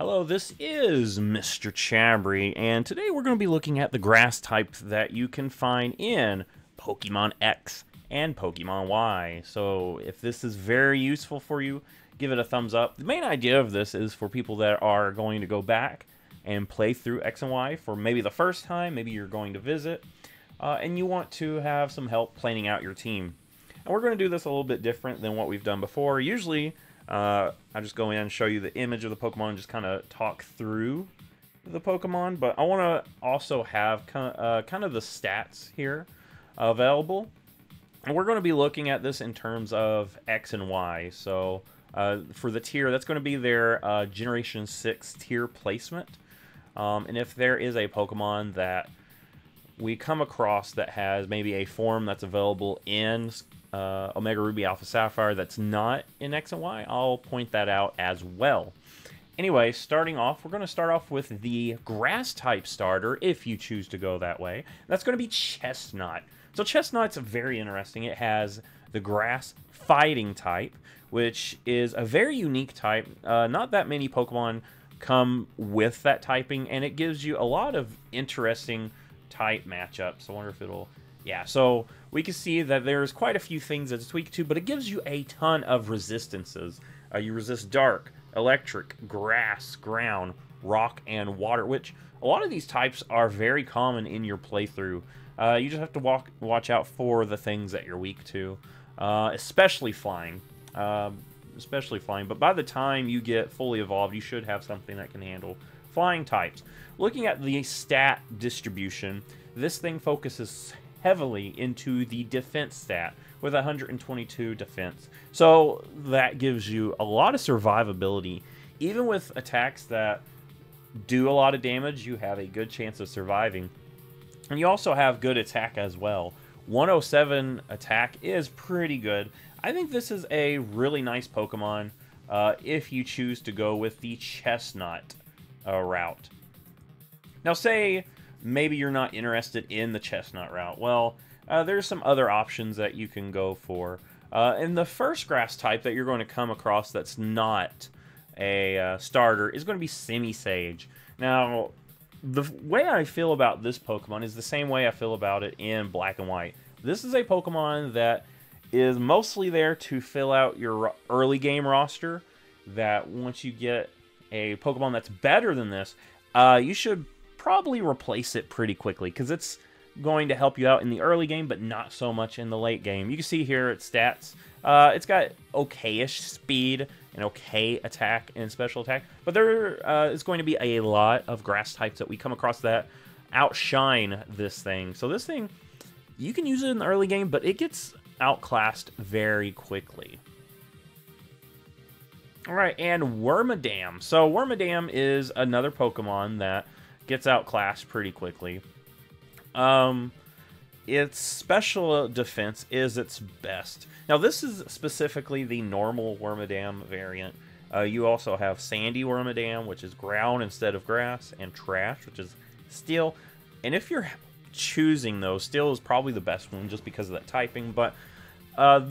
Hello, this is MrChabry, and today we're going to be looking at the grass type that you can find in Pokemon X and Pokemon Y. So if this is very useful for you, give it a thumbs up. The main idea of this is for people that are going to go back and play through X and Y for maybe the first time, maybe you're going to visit, and you want to have some help planning out your team. And we're going to do this a little bit different than what we've done before. Usually, I just go in and show you the image of the Pokemon and just kind of talk through the Pokemon, but I want to also have kind of the stats here available. And we're going to be looking at this in terms of X and Y. So for the tier, that's going to be their Generation 6 tier placement. And if there is a Pokemon that we come across that has maybe a form that's available in Omega Ruby Alpha Sapphire that's not in X and Y, I'll point that out as well. Anyway, starting off, we're going to start off with the grass type starter, if you choose to go that way. That's going to be Chestnut. So Chestnut's very interesting. It has the grass fighting type, which is a very unique type. Not that many Pokemon come with that typing, and it gives you a lot of interesting type matchups. I wonder if it'll... Yeah, so we can see that there's quite a few things that it's tweaked to, but it gives you a ton of resistances. You resist dark, electric, grass, ground, rock, and water, which a lot of these types are very common in your playthrough. You just have to watch out for the things that you're weak to, especially flying. But by the time you get fully evolved, you should have something that can handle flying types. Looking at the stat distribution, this thing focuses heavily into the defense stat with 122 defense. So that gives you a lot of survivability. Even with attacks that do a lot of damage, you have a good chance of surviving. And you also have good attack as well. 107 attack is pretty good. I think this is a really nice Pokemon if you choose to go with the Chestnut route. Now say maybe you're not interested in the Chestnut route. Well, there's some other options that you can go for. And the first grass type that you're going to come across that's not a starter is going to be Semi-Sage. Now, the way I feel about this Pokemon is the same way I feel about it in Black and White. This is a Pokemon that is mostly there to fill out your early game roster, that once you get a Pokemon that's better than this, you should probably replace it pretty quickly, because it's going to help you out in the early game, but not so much in the late game. You can see here its stats. It's got okay-ish speed and okay attack and special attack, but there is going to be a lot of grass types that we come across that outshine this thing. So this thing, you can use it in the early game, but it gets outclassed very quickly. Alright, and Wormadam. So Wormadam is another Pokemon that gets outclassed pretty quickly. Its special defense is its best. Now this is specifically the normal Wormadam variant. You also have Sandy Wormadam, which is ground instead of grass, and Trash, which is steel. And if you're choosing those, steel is probably the best one just because of that typing, but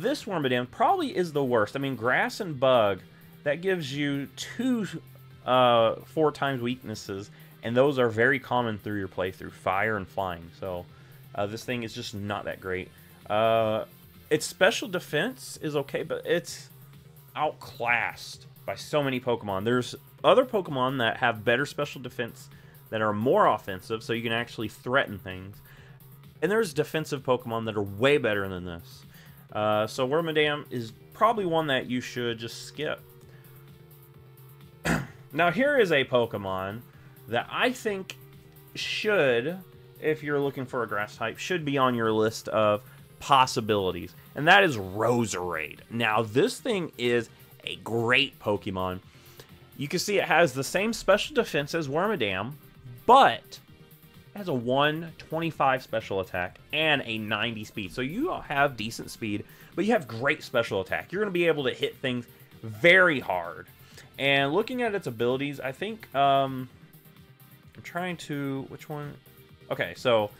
this Wormadam probably is the worst. I mean, grass and bug, that gives you 4 times weaknesses, and those are very common through your playthrough, fire and flying. So this thing is just not that great. Its special defense is okay, but it's outclassed by so many Pokemon. There's other Pokemon that have better special defense that are more offensive, so you can actually threaten things. And there's defensive Pokemon that are way better than this. So Wormadam is probably one that you should just skip. Now here is a Pokemon that I think should, if you're looking for a grass type, should be on your list of possibilities. And that is Roserade. Now this thing is a great Pokemon. You can see it has the same special defense as Wormadam, but it has a 125 special attack and a 90 speed. So you have decent speed, but you have great special attack. You're going to be able to hit things very hard. And looking at its abilities, I think, I'm trying to, which one? Okay, so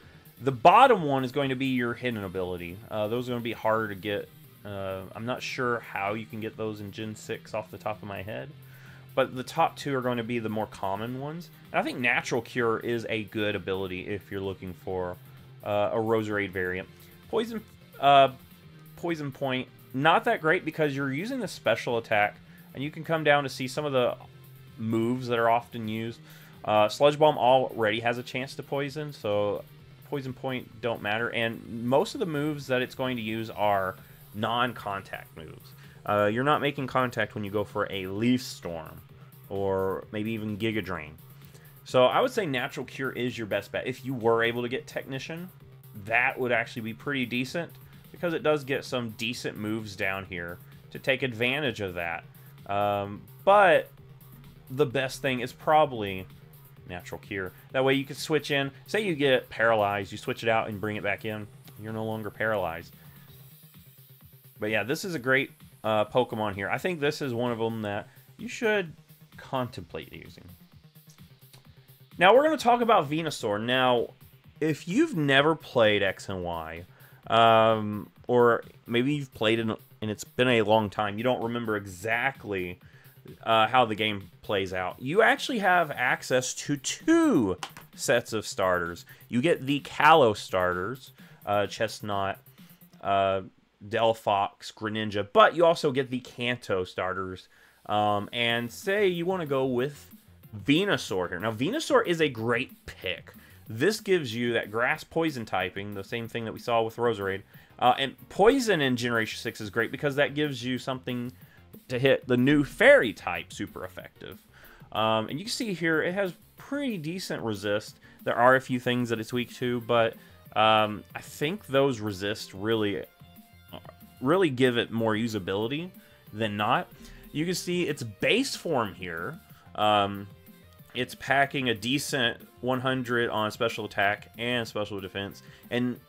the bottom one is going to be your hidden ability. Those are going to be harder to get. I'm not sure how you can get those in Gen 6 off the top of my head. but the top two are going to be the more common ones. And I think Natural Cure is a good ability if you're looking for a Roserade variant. Poison Point, not that great because you're using the special attack, and you can come down to see some of the moves that are often used. Sludge Bomb already has a chance to poison, so Poison Point don't matter. And most of the moves that it's going to use are non-contact moves. You're not making contact when you go for a Leaf Storm, or maybe even Giga Drain. So I would say Natural Cure is your best bet. If you were able to get Technician, that would actually be pretty decent, because it does get some decent moves down here to take advantage of that. But the best thing is probably Natural Cure. That way you can switch in. Say you get paralyzed, you switch it out and bring it back in. You're no longer paralyzed. But yeah, this is a great Pokemon here. I think this is one of them that you should contemplate using. Now we're going to talk about Venusaur. Now, if you've never played X and Y, or maybe you've played it and it's been a long time, you don't remember exactly how the game plays out, you actually have access to 2 sets of starters. You get the Kalos starters, Chestnut, Delphox, Greninja, but you also get the Kanto starters. And say you want to go with Venusaur here. Now, Venusaur is a great pick. This gives you that grass poison typing, the same thing that we saw with Roserade. And poison in Generation 6 is great because that gives you something to hit the new fairy type super effective. And you can see here it has pretty decent resist. There are a few things that it's weak to, but I think those resist really give it more usability than not. You can see its base form here. It's packing a decent 100 on special attack and special defense. And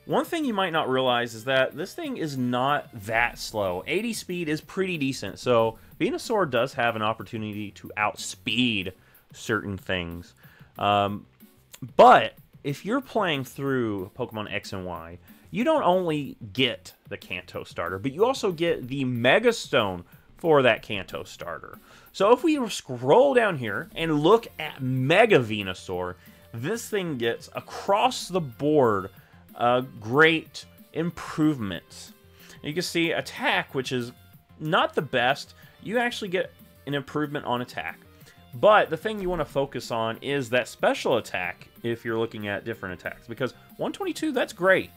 one thing you might not realize is that this thing is not that slow. 80 speed is pretty decent, so Venusaur does have an opportunity to outspeed certain things. But if you're playing through Pokemon X and Y, you don't only get the Kanto starter, but you also get the Mega Stone for that Kanto starter. So if we scroll down here and look at Mega Venusaur, this thing gets across the board great improvements. You can see attack, which is not the best. You actually get an improvement on attack. But the thing you want to focus on is that special attack if you're looking at different attacks. Because 122, that's great.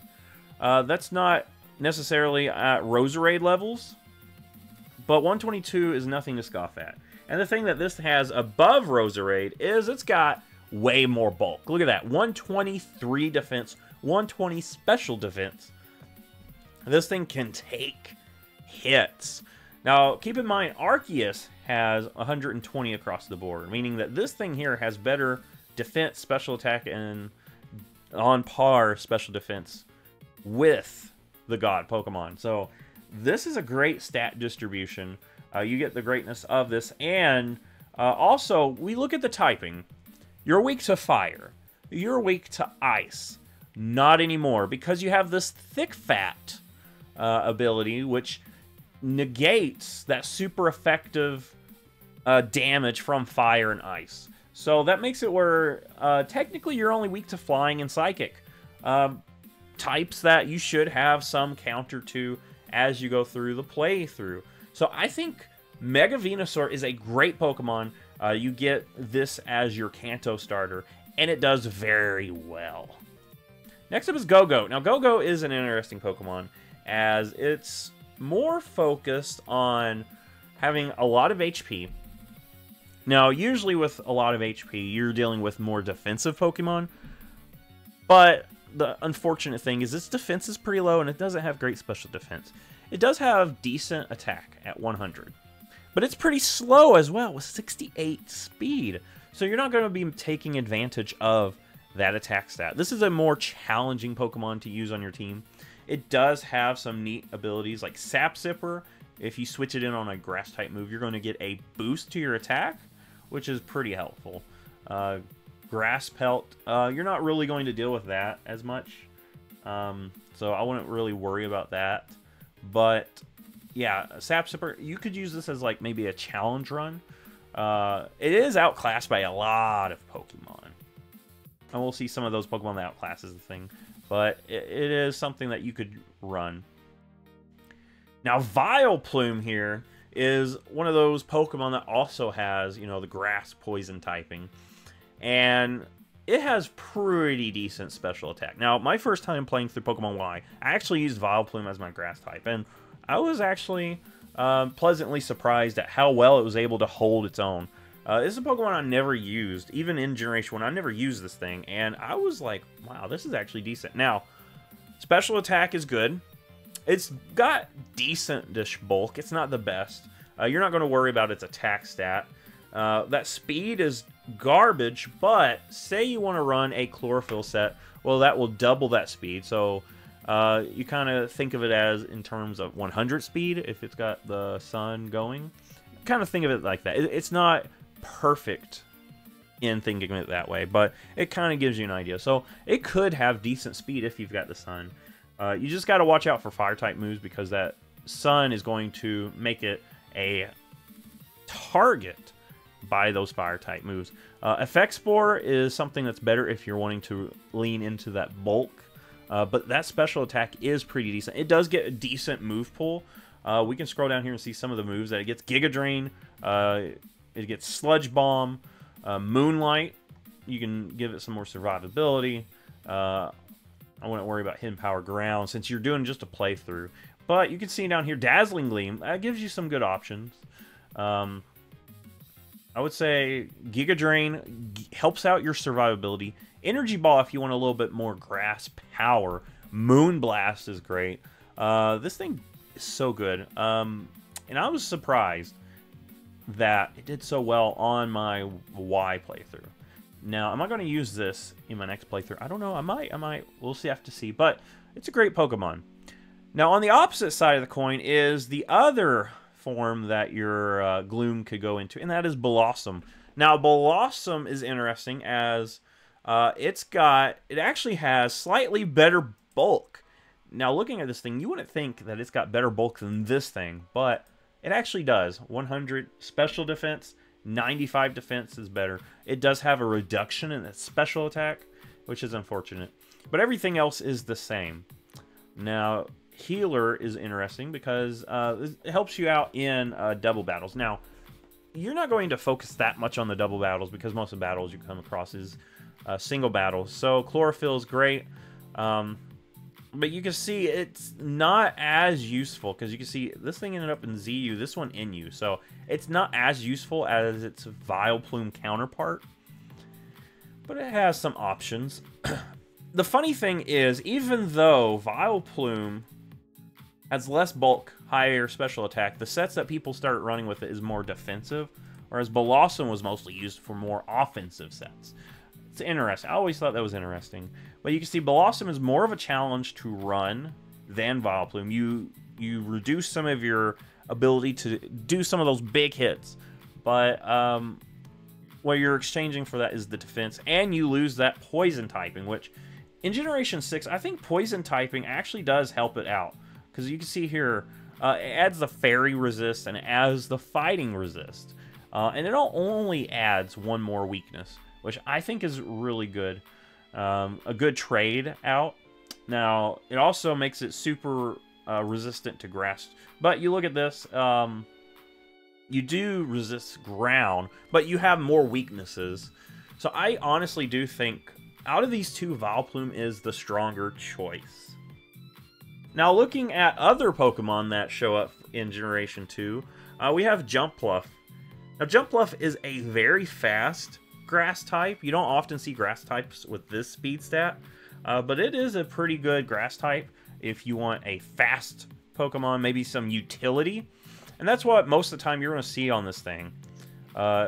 That's not necessarily at Roserade levels, but 122 is nothing to scoff at. And the thing that this has above Roserade is it's got way more bulk. Look at that. 123 defense, 120 special defense. This thing can take hits. Now, keep in mind, Arceus has 120 across the board, meaning that this thing here has better defense, special attack, and on par special defense with the God Pokemon. So this is a great stat distribution. You get the greatness of this. And also, we look at the typing. You're weak to fire. You're weak to ice. Not anymore, because you have this thick fat ability, which negates that super effective damage from fire and ice. So that makes it where technically you're only weak to flying and psychic. Types that you should have some counter to as you go through the playthrough. So I think Mega Venusaur is a great Pokemon. You get this as your Kanto starter, and it does very well. Next up is Go-Go. Now, Go-Go is an interesting Pokemon, as it's more focused on having a lot of HP. Now, usually with a lot of HP, you're dealing with more defensive Pokemon, but the unfortunate thing is its defense is pretty low, and it doesn't have great special defense. It does have decent attack at 100, but it's pretty slow as well with 68 speed. So you're not going to be taking advantage of that attack stat. This is a more challenging Pokemon to use on your team. It does have some neat abilities like Sap Sipper. If you switch it in on a grass type move, you're going to get a boost to your attack, which is pretty helpful. Grass Pelt, you're not really going to deal with that as much. So I wouldn't really worry about that. But yeah, Sap Sipper, you could use this as like maybe a challenge run. It is outclassed by a lot of Pokemon. And we'll see some of those Pokemon that outclasses the thing. But it is something that you could run. Now, Vileplume here is one of those Pokemon that also has, you know, the grass poison typing. And it has pretty decent special attack. Now, my first time playing through Pokemon Y, I actually used Vileplume as my grass type. And I was actually pleasantly surprised at how well it was able to hold its own. This is a Pokemon I never used. Even in Generation 1, I never used this thing. And I was like, wow, this is actually decent. Now, special attack is good. It's got decent-ish bulk. It's not the best. You're not going to worry about its attack stat. That speed is garbage, but say you want to run a Chlorophyll set, well, that will double that speed. So you kind of think of it as in terms of 100 speed if it's got the sun going. Kind of think of it like that. It's not perfect in thinking of it that way, but it kind of gives you an idea. So it could have decent speed if you've got the sun. You just got to watch out for fire-type moves because that sun is going to make it a target by those fire-type moves. Effect Spore is something that's better if you're wanting to lean into that bulk, but that special attack is pretty decent. It does get a decent move pool. We can scroll down here and see some of the moves that it gets. Giga Drain, it gets Sludge Bomb, Moonlight. You can give it some more survivability. I wouldn't worry about Hidden Power Ground since you're doing just a playthrough. But you can see down here, Dazzling Gleam. That gives you some good options. I would say Giga Drain helps out your survivability. Energy Ball if you want a little bit more grass power. Moonblast is great. This thing is so good. And I was surprised that it did so well on my Y playthrough. Now, am I going to use this in my next playthrough? I don't know. I might. We'll see. Have to see. But it's a great Pokemon. Now, on the opposite side of the coin is the other form that your Gloom could go into, and that is Blossom. Now, Blossom is interesting as it actually has slightly better bulk. Now, looking at this thing, you wouldn't think that it's got better bulk than this thing, but it actually does. 100 special defense. 95 defense is better. It does have a reduction in its special attack, which is unfortunate. But everything else is the same. Now, Healer is interesting because it helps you out in double battles. Now, you're not going to focus that much on the double battles because most of the battles you come across is single battles. So, Chlorophyll is great. But you can see it's not as useful because you can see this thing ended up in ZU, this one in U. So it's not as useful as its Vileplume counterpart. But it has some options. The funny thing is, even though Vileplume has less bulk, higher special attack, the sets that people started running with it is more defensive. Whereas Blossom was mostly used for more offensive sets. It's interesting. I always thought that was interesting. But you can see Blossom is more of a challenge to run than Vileplume. You reduce some of your ability to do some of those big hits. But what you're exchanging for that is the defense. And you lose that poison typing, which in Generation 6, I think poison typing actually does help it out. Because you can see here, it adds the fairy resist and it adds the fighting resist. And it only adds one more weakness, which I think is really good. A good trade out. Now, it also makes it super resistant to grass. But you look at this, you do resist ground, but you have more weaknesses. So I honestly do think, out of these two, Vileplume is the stronger choice. Now, looking at other Pokemon that show up in Generation 2, we have Jumpluff. Now, Jumpluff is a very fast grass type. You don't often see grass types with this speed stat, but it is a pretty good grass type if you want a fast Pokemon, maybe some utility. And that's what most of the time you're going to see on this thing.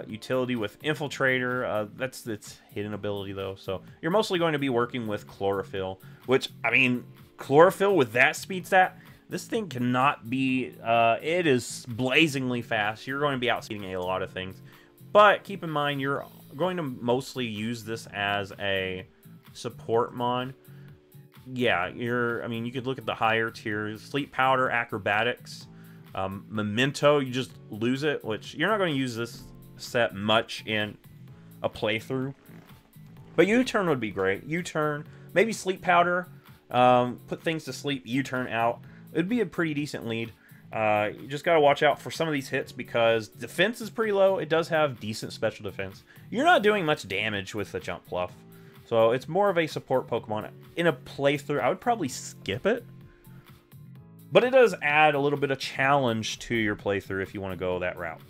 Utility with Infiltrator, that's its hidden ability though. So you're mostly going to be working with Chlorophyll, which, I mean, Chlorophyll with that speed stat, this thing cannot be, it is blazingly fast. You're going to be outspeeding a lot of things. But keep in mind, you're going to mostly use this as a support mon. Yeah, I mean, you could look at the higher tiers. Sleep Powder, Acrobatics, Memento, you just lose it, which you're not going to use this set much in a playthrough. But U-turn would be great. U-turn, maybe sleep powder, put things to sleep, U-turn out. It'd be a pretty decent lead. You just got to watch out for some of these hits because defense is pretty low. It does have decent special defense. You're not doing much damage with the jump pluff. So it's more of a support Pokemon. In a playthrough, I would probably skip it. But it does add a little bit of challenge to your playthrough if you want to go that route.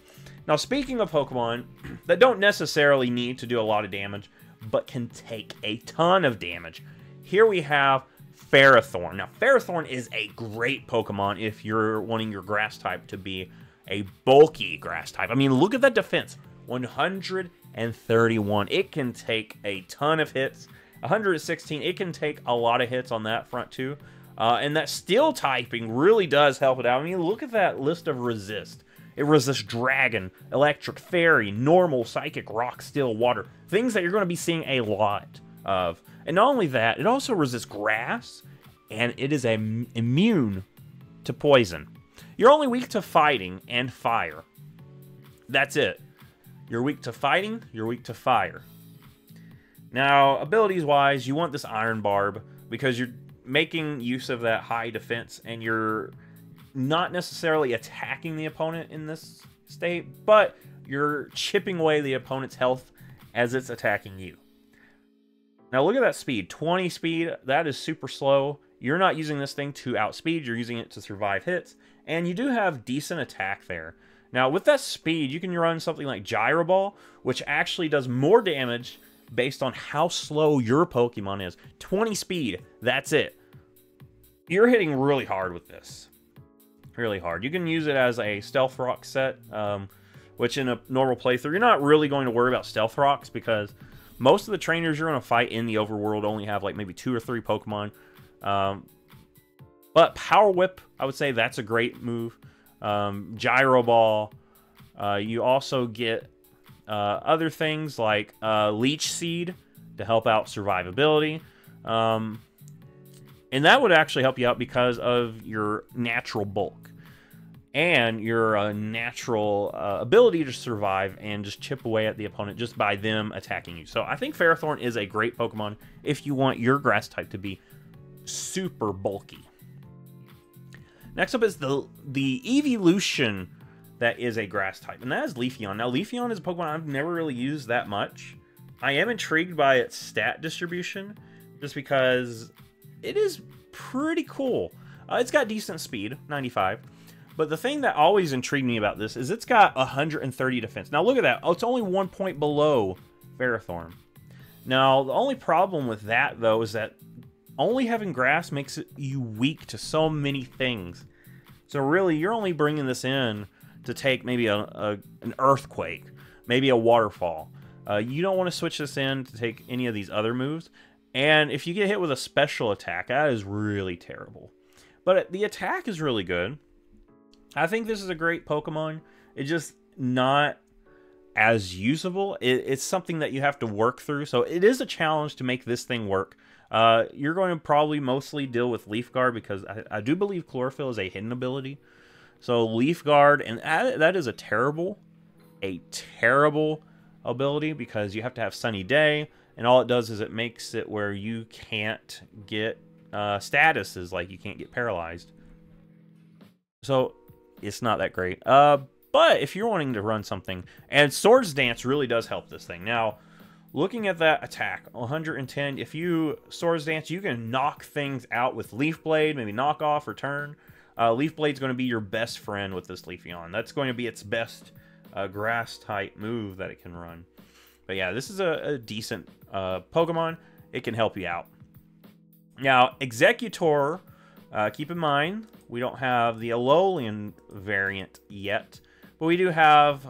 Now, speaking of Pokemon that don't necessarily need to do a lot of damage, but can take a ton of damage, here we have Ferrothorn. Now, Ferrothorn is a great Pokemon if you're wanting your grass type to be a bulky grass type. I mean, look at that defense. 131. It can take a ton of hits. 116. It can take a lot of hits on that front, too. And that steel typing really does help it out. I mean, look at that list of resist. It resists Dragon, Electric, Fairy, Normal, Psychic, Rock, Steel, Water. Things that you're going to be seeing a lot of. And not only that, it also resists Grass, and it is immune to Poison. You're only weak to Fighting and Fire. That's it. You're weak to Fighting, you're weak to Fire. Now, abilities-wise, you want this Iron Barb, because you're making use of that high defense, and you're not necessarily attacking the opponent in this state, but you're chipping away the opponent's health as it's attacking you. Now look at that speed, 20 speed, that is super slow. You're not using this thing to outspeed, you're using it to survive hits, and you do have decent attack there. Now with that speed, you can run something like Gyro Ball, which actually does more damage based on how slow your Pokemon is. 20 speed, that's it. You're hitting really hard with this. Really hard. You can use it as a Stealth Rock set, which in a normal playthrough, you're not really going to worry about Stealth Rocks because most of the trainers you're going to fight in the overworld only have like maybe 2 or 3 Pokemon. But Power Whip, I would say that's a great move. Gyro Ball. You also get other things like Leech Seed to help out survivability. And that would actually help you out because of your natural bulk and your natural ability to survive and just chip away at the opponent just by them attacking you. So I think Ferrothorn is a great Pokemon if you want your grass type to be super bulky. Next up is the evolution that is a grass type, and that is Leafeon. Now, Leafeon is a Pokemon I've never really used that much. I am intrigued by its stat distribution just because it is pretty cool. It's got decent speed, 95. But the thing that always intrigued me about this is it's got 130 defense. Now look at that. Oh, it's only 1 point below Ferrothorn. Now, the only problem with that, though, is that only having grass makes you weak to so many things. So really, you're only bringing this in to take maybe an earthquake, maybe a waterfall. You don't want to switch this in to take any of these other moves. And if you get hit with a special attack, that is really terrible. But the attack is really good. I think this is a great Pokemon. It's just not as usable. It's something that you have to work through. So it is a challenge to make this thing work. You're going to probably mostly deal with Leaf Guard because I do believe Chlorophyll is a hidden ability. So Leaf Guard, and that is a terrible ability because you have to have Sunny Day. And all it does is it makes it where you can't get statuses, like you can't get paralyzed. So it's not that great. But if you're wanting to run something, and Swords Dance really does help this thing. Now, looking at that attack, 110, if you Swords Dance, you can knock things out with Leaf Blade, maybe knock off or turn. Leaf Blade's going to be your best friend with this Leafeon. That's going to be its best grass-type move that it can run. But yeah, this is a decent Pokemon. It can help you out. Now, Executor, keep in mind, we don't have the Alolan variant yet, but we do have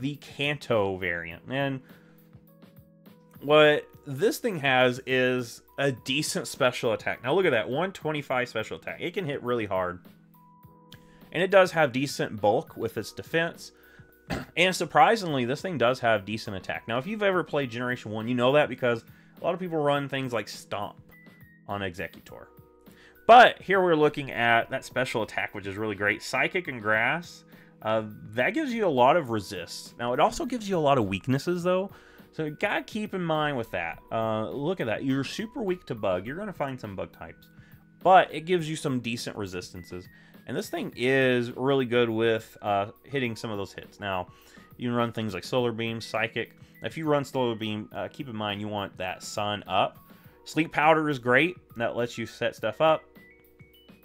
the Kanto variant. And what this thing has is a decent special attack. Now look at that, 125 special attack. It can hit really hard. And it does have decent bulk with its defense. And surprisingly, this thing does have decent attack. Now, if you've ever played Generation 1, you know that because a lot of people run things like Stomp on Executor. But here we're looking at that special attack, which is really great. Psychic and Grass. That gives you a lot of resist. Now, it also gives you a lot of weaknesses, though. So, you gotta keep in mind with that. Look at that. You're super weak to bug. You're gonna find some bug types. But it gives you some decent resistances. And this thing is really good with hitting some of those hits. Now, you can run things like Solar Beam, Psychic. If you run Solar Beam, keep in mind you want that Sun up. Sleep Powder is great. That lets you set stuff up.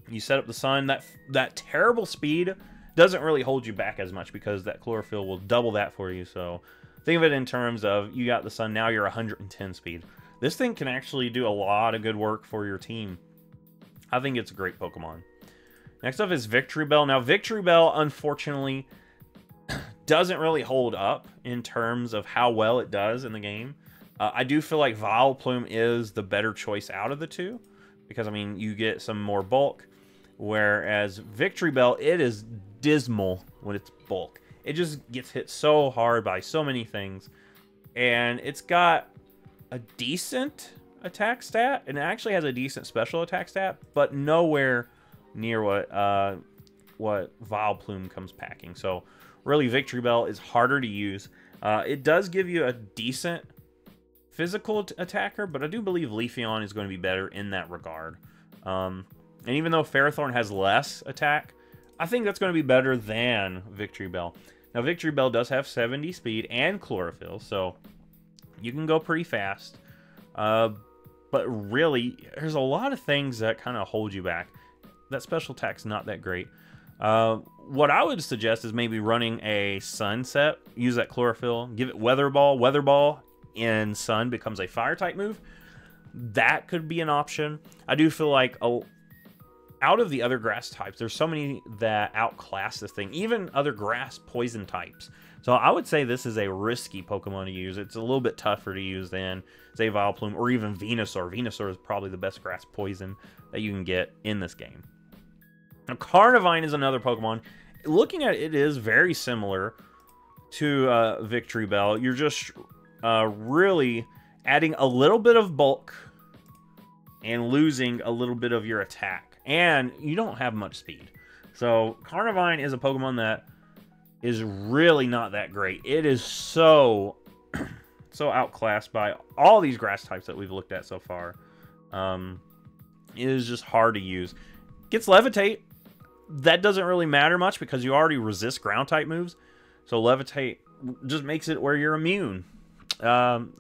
You set up the Sun. That terrible speed doesn't really hold you back as much because that Chlorophyll will double that for you. So think of it in terms of you got the Sun, now you're 110 speed. This thing can actually do a lot of good work for your team. I think it's a great Pokemon. Next up is Victory Bell. Now, Victory Bell, unfortunately, doesn't really hold up in terms of how well it does in the game. I do feel like Vileplume is the better choice out of the two. Because, I mean, you get some more bulk. Whereas Victory Bell, it is dismal when it's bulk. It just gets hit so hard by so many things. And it's got a decent attack stat. And it actually has a decent special attack stat. But nowhere near what Vileplume comes packing. So, really, Victory Bell is harder to use. It does give you a decent physical attacker, but I do believe Leafeon is going to be better in that regard. And even though Ferrothorn has less attack, I think that's going to be better than Victory Bell. Now, Victory Bell does have 70 speed and Chlorophyll, so you can go pretty fast. But really, there's a lot of things that kind of hold you back. That special attack's not that great. What I would suggest is maybe running a Sunset, use that Chlorophyll, give it Weather Ball. Weather Ball in Sun becomes a Fire-type move. That could be an option. I do feel like out of the other grass types, there's so many that outclass this thing, even other grass poison types. So I would say this is a risky Pokemon to use. It's a little bit tougher to use than, say, Vileplume or even Venusaur. Venusaur is probably the best grass poison that you can get in this game. Now, Carnivine is another Pokemon. Looking at it, it is very similar to Victory Bell. You're just really adding a little bit of bulk and losing a little bit of your attack. And you don't have much speed. So, Carnivine is a Pokemon that is really not that great. It is so outclassed by all these grass types that we've looked at so far. It is just hard to use. Gets Levitate. That doesn't really matter much because you already resist ground type moves. So Levitate just makes it where you're immune,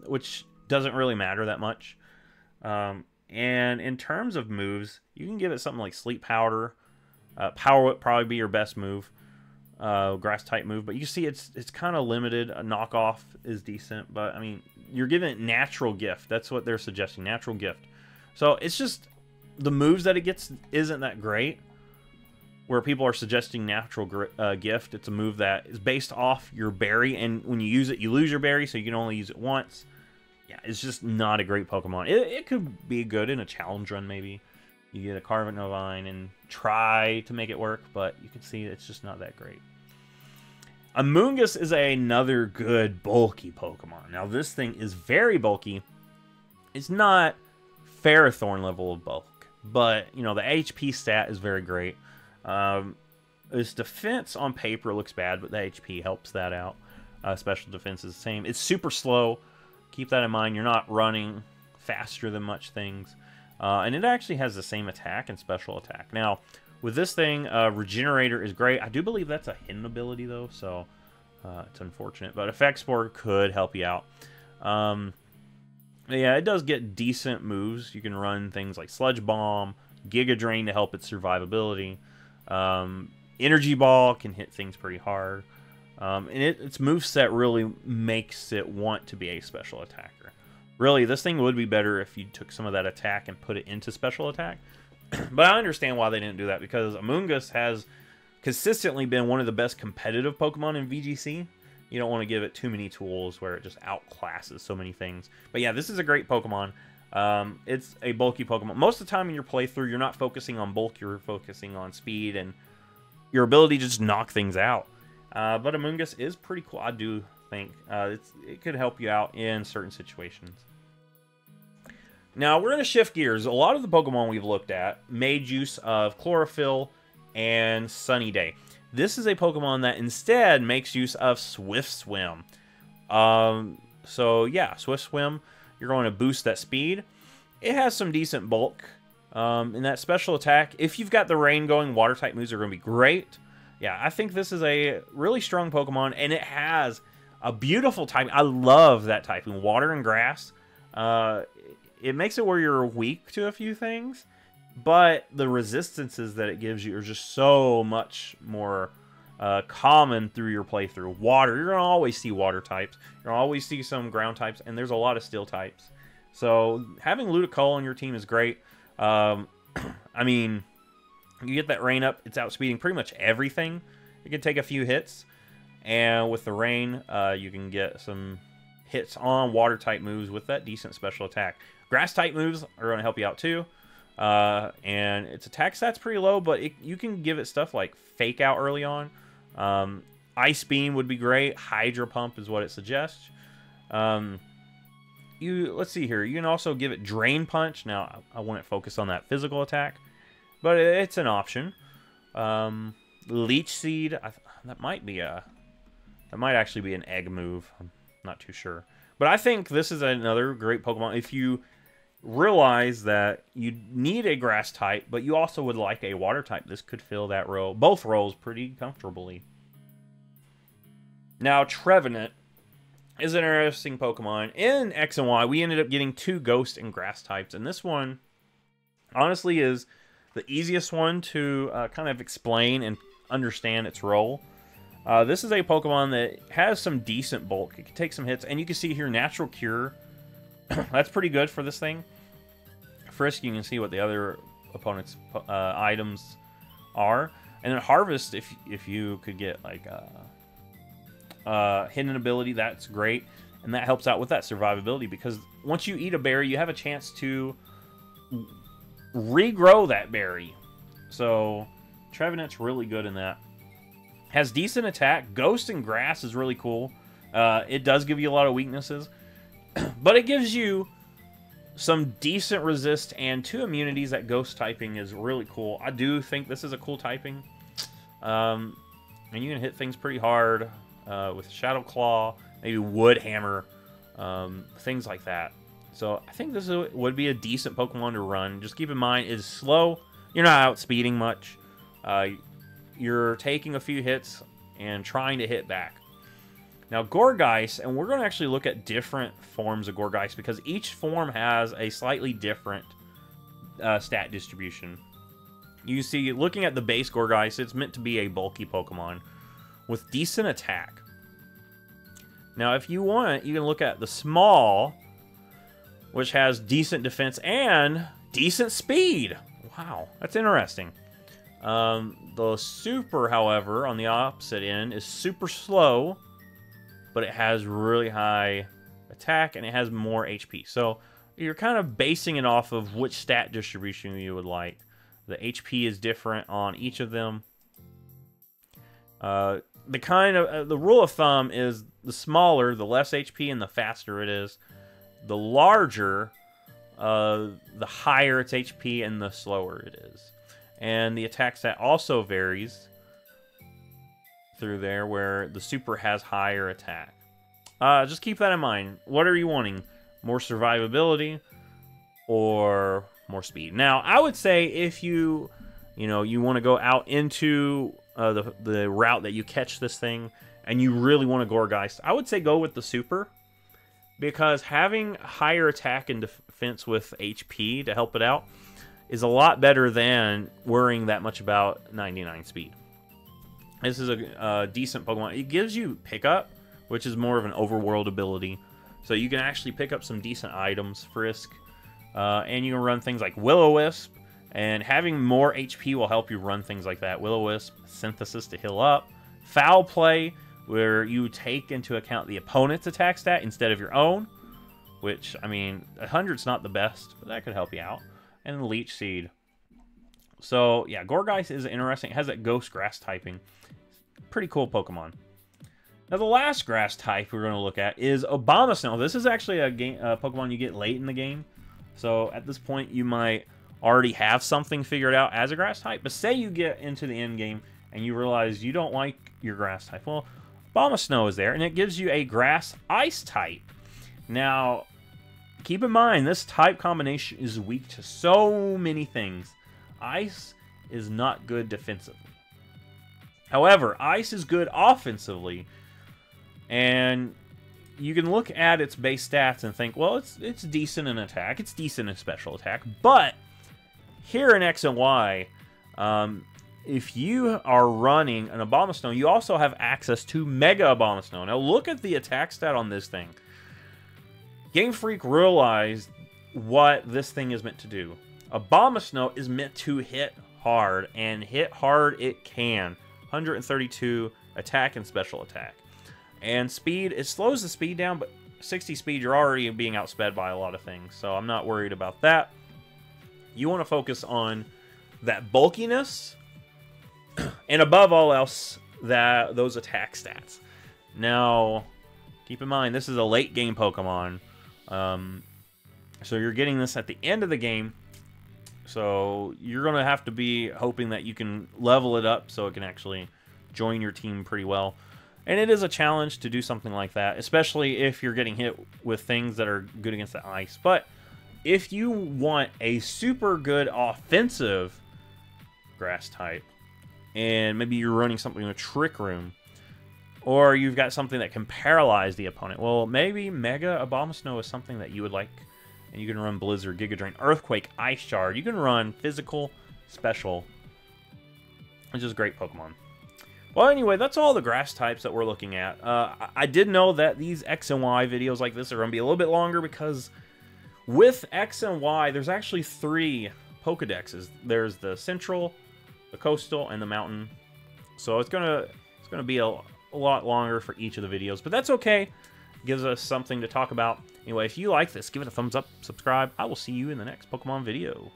which doesn't really matter that much. And in terms of moves, you can give it something like Sleep Powder. Power Whip probably be your best move, grass type move. But you see, it's kind of limited. A knockoff is decent, but I mean, you're giving it Natural Gift. That's what they're suggesting, Natural Gift. So it's just the moves that it gets isn't that great. Where people are suggesting Natural Gift, it's a move that is based off your berry, and when you use it, you lose your berry, so you can only use it once. Yeah, it's just not a great Pokemon. It could be good in a challenge run, maybe. You get a Carnivine and try to make it work, but you can see it's just not that great. Amoonguss is another good bulky Pokemon. Now, this thing is very bulky. It's not Ferrothorn level of bulk, but, you know, the HP stat is very great. Its defense on paper looks bad, but the HP helps that out. Special defense is the same. It's super slow. Keep that in mind. You're not running faster than much things. And it actually has the same attack and special attack. Now, with this thing, Regenerator is great. I do believe that's a hidden ability, though, so it's unfortunate. But Effect Spore could help you out. Yeah, it does get decent moves. You can run things like Sludge Bomb, Giga Drain to help its survivability. Energy Ball can hit things pretty hard. And its moveset really makes it want to be a special attacker. Really, this thing would be better if you took some of that attack and put it into special attack. But I understand why they didn't do that, because Amoonguss has consistently been one of the best competitive Pokemon in VGC. You don't want to give it too many tools where it just outclasses so many things. But yeah, this is a great Pokemon. It's a bulky Pokemon. Most of the time in your playthrough, you're not focusing on bulk, you're focusing on speed and your ability to just knock things out. But Amoonguss is pretty cool, I do think. It could help you out in certain situations. Now, we're going to shift gears. A lot of the Pokemon we've looked at made use of Chlorophyll and Sunny Day. This is a Pokemon that instead makes use of Swift Swim. So yeah, Swift Swim, you're going to boost that speed. It has some decent bulk. In that special attack, if you've got the rain going, water type moves are going to be great. Yeah, I think this is a really strong Pokemon, and it has a beautiful typing. I love that typing, water and grass. It makes it where you're weak to a few things, but the resistances that it gives you are just so much more common through your playthrough. Water, you're going to always see water types. You're going to always see some ground types, and there's a lot of steel types. So having Ludicolo on your team is great. I mean, you get that rain up, it's outspeeding pretty much everything. It can take a few hits, and with the rain, you can get some hits on water type moves with that decent special attack. Grass type moves are going to help you out too, and its attack stat's pretty low, but you can give it stuff like Fake Out early on. Ice Beam would be great. Hydro Pump is what it suggests. Let's see here. You can also give it Drain Punch. Now, I wouldn't focus on that physical attack, but it's an option. Leech Seed. That might actually be an egg move. I'm not too sure, but I think this is another great Pokemon. If you realize that you need a grass type, but you also would like a water type, this could fill that role, both roles, pretty comfortably. Now, Trevenant is an interesting Pokemon. In X and Y, we ended up getting 2 ghost and grass types, and this one, honestly, is the easiest one to kind of explain and understand its role. This is a Pokemon that has some decent bulk. It can take some hits, and you can see here, Natural Cure. That's pretty good for this thing. Frisk, you can see what the other opponent's items are. And then Harvest, if you could get like hidden ability, that's great, and that helps out with that survivability, because once you eat a berry, you have a chance to regrow that berry. So Trevenant's really good in that. Has decent attack. Ghost and Grass is really cool. It does give you a lot of weaknesses, but it gives you some decent resist and 2 immunities. That Ghost typing is really cool. I do think this is a cool typing, and you can hit things pretty hard with Shadow Claw, maybe Wood Hammer, things like that. So I think this would be a decent Pokemon to run. Just keep in mind, it's slow. You're not outspeeding much. You're taking a few hits and trying to hit back. Now, Gourgeist, and we're going to actually look at different forms of Gourgeist, because each form has a slightly different stat distribution. You see, looking at the base Gourgeist, it's meant to be a bulky Pokemon with decent attack. Now, if you want, you can look at the small, which has decent defense and decent speed. Wow, that's interesting. The super, however, on the opposite end, is super slow, but it has really high attack and it has more HP. So you're kind of basing it off of which stat distribution you would like. The HP is different on each of them. The rule of thumb is the smaller, the less HP, and the faster it is. The larger, the higher its HP, and the slower it is. And the attack stat also varies through there, where the super has higher attack. Just keep that in mind. What are you wanting? More survivability or more speed? Now, I would say if you want to go out into the route that you catch this thing and you really want to Gourgeist, I would say go with the super, because having higher attack and defense with HP to help it out is a lot better than worrying that much about 99 speed. This is a decent Pokemon. It gives you pickup, which is more of an overworld ability, so you can actually pick up some decent items, Frisk, and you can run things like Will-O-Wisp, and having more HP will help you run things like that. Will-O-Wisp, Synthesis to heal up, Foul Play, where you take into account the opponent's attack stat instead of your own, which, I mean, 100's not the best, but that could help you out. And Leech Seed. So, yeah, Gourgeist is interesting. It has that Ghost Grass typing. Pretty cool Pokemon. Now, the last grass type we're going to look at is Abomasnow. This is actually a Pokemon you get late in the game. So, at this point, you might already have something figured out as a grass type. But say you get into the end game and you realize you don't like your grass type, well, Abomasnow is there, and it gives you a grass-ice type. Now, keep in mind, this type combination is weak to so many things. Ice is not good defensively. However, Ice is good offensively, and you can look at its base stats and think, well, it's decent in attack, it's decent in special attack, but here in X and Y, if you are running an Abomasnow, you also have access to Mega Abomasnow. Now look at the attack stat on this thing. Game Freak realized what this thing is meant to do. Abomasnow is meant to hit hard, and hit hard it can. 132 attack and special attack. And speed, it slows the speed down, but 60 speed, you're already being outsped by a lot of things, so I'm not worried about that. You want to focus on that bulkiness, and above all else, those attack stats. Now, keep in mind, this is a late game Pokemon, so you're getting this at the end of the game, so you're going to have to be hoping that you can level it up so it can actually join your team pretty well. And it is a challenge to do something like that, especially if you're getting hit with things that are good against the ice. But if you want a super good offensive grass type, and maybe you're running something in a Trick Room, or you've got something that can paralyze the opponent, well, maybe Mega Abomasnow is something that you would like, and you can run Blizzard, Giga Drain, Earthquake, Ice Shard. You can run Physical, Special, which is a great Pokemon. Well, anyway, that's all the grass types that we're looking at. I did know that these X and Y videos like this are going to be a little bit longer because with X and Y, there's actually 3 Pokedexes. There's the Central, the Coastal, and the Mountain. So it's gonna be a lot longer for each of the videos, but that's okay. It gives us something to talk about. Anyway, if you like this, give it a thumbs up, subscribe. I will see you in the next Pokemon video.